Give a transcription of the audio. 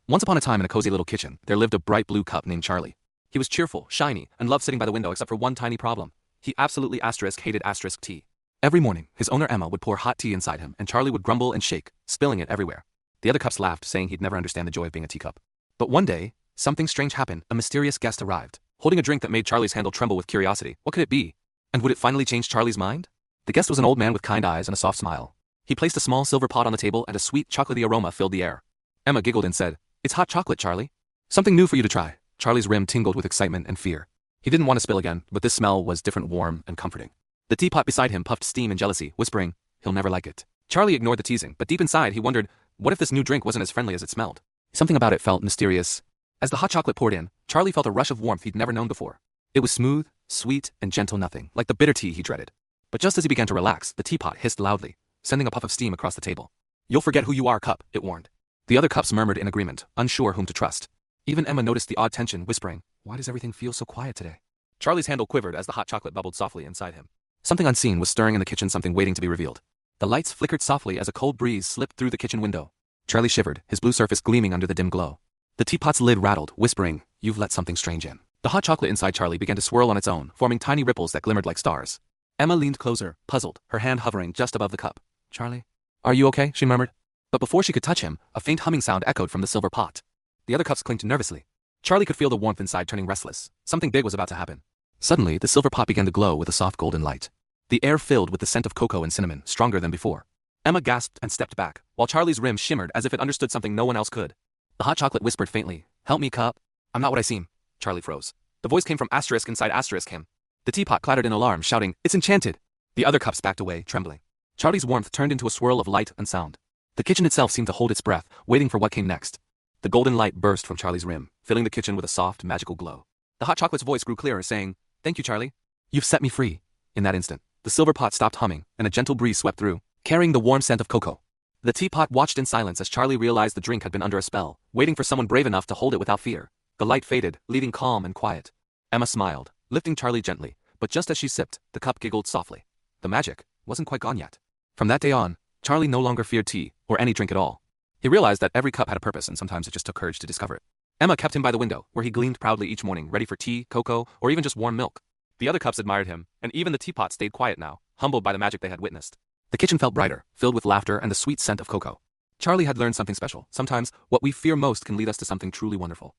Once upon a time in a cozy little kitchen, there lived a bright blue cup named Charlie. He was cheerful, shiny, and loved sitting by the window except for one tiny problem. He absolutely hated tea. Every morning, his owner Emma would pour hot tea inside him, and Charlie would grumble and shake, spilling it everywhere. The other cups laughed, saying he'd never understand the joy of being a teacup. But one day, something strange happened. A mysterious guest arrived, holding a drink that made Charlie's handle tremble with curiosity. What could it be? And would it finally change Charlie's mind? The guest was an old man with kind eyes and a soft smile. He placed a small silver pot on the table, and a sweet, chocolatey aroma filled the air. Emma giggled and said, "It's hot chocolate, Charlie. Something new for you to try." Charlie's rim tingled with excitement and fear. He didn't want to spill again, but this smell was different, warm, and comforting. The teapot beside him puffed steam in jealousy, whispering, "He'll never like it." Charlie ignored the teasing, but deep inside he wondered, what if this new drink wasn't as friendly as it smelled? Something about it felt mysterious. As the hot chocolate poured in, Charlie felt a rush of warmth he'd never known before. It was smooth, sweet, and gentle, nothing like the bitter tea he dreaded. But just as he began to relax, the teapot hissed loudly, sending a puff of steam across the table. "You'll forget who you are, cup," it warned. The other cups murmured in agreement, unsure whom to trust. Even Emma noticed the odd tension, whispering, "Why does everything feel so quiet today?" Charlie's handle quivered as the hot chocolate bubbled softly inside him. Something unseen was stirring in the kitchen, something waiting to be revealed. The lights flickered softly as a cold breeze slipped through the kitchen window. Charlie shivered, his blue surface gleaming under the dim glow. The teapot's lid rattled, whispering, "You've let something strange in." The hot chocolate inside Charlie began to swirl on its own, forming tiny ripples that glimmered like stars. Emma leaned closer, puzzled, her hand hovering just above the cup. "Charlie? Are you okay?" she murmured. But before she could touch him, a faint humming sound echoed from the silver pot. The other cups clinked nervously. Charlie could feel the warmth inside turning restless. Something big was about to happen. Suddenly, the silver pot began to glow with a soft golden light. The air filled with the scent of cocoa and cinnamon, stronger than before. Emma gasped and stepped back, while Charlie's rim shimmered as if it understood something no one else could. The hot chocolate whispered faintly, "Help me, cup." "I'm not what I seem." Charlie froze. The voice came from asterisk inside asterisk him. The teapot clattered in alarm, shouting, "It's enchanted." The other cups backed away, trembling. Charlie's warmth turned into a swirl of light and sound. The kitchen itself seemed to hold its breath, waiting for what came next. The golden light burst from Charlie's rim, filling the kitchen with a soft, magical glow. The hot chocolate's voice grew clearer, saying, "Thank you, Charlie. You've set me free." In that instant, the silver pot stopped humming, and a gentle breeze swept through, carrying the warm scent of cocoa. The teapot watched in silence as Charlie realized the drink had been under a spell, waiting for someone brave enough to hold it without fear. The light faded, leaving calm and quiet. Emma smiled, lifting Charlie gently, but just as she sipped, the cup giggled softly. The magic wasn't quite gone yet. From that day on, Charlie no longer feared tea, or any drink at all. He realized that every cup had a purpose, and sometimes it just took courage to discover it. Emma kept him by the window, where he gleamed proudly each morning, ready for tea, cocoa, or even just warm milk. The other cups admired him, and even the teapot stayed quiet now, humbled by the magic they had witnessed. The kitchen felt brighter, filled with laughter and the sweet scent of cocoa. Charlie had learned something special. Sometimes, what we fear most can lead us to something truly wonderful.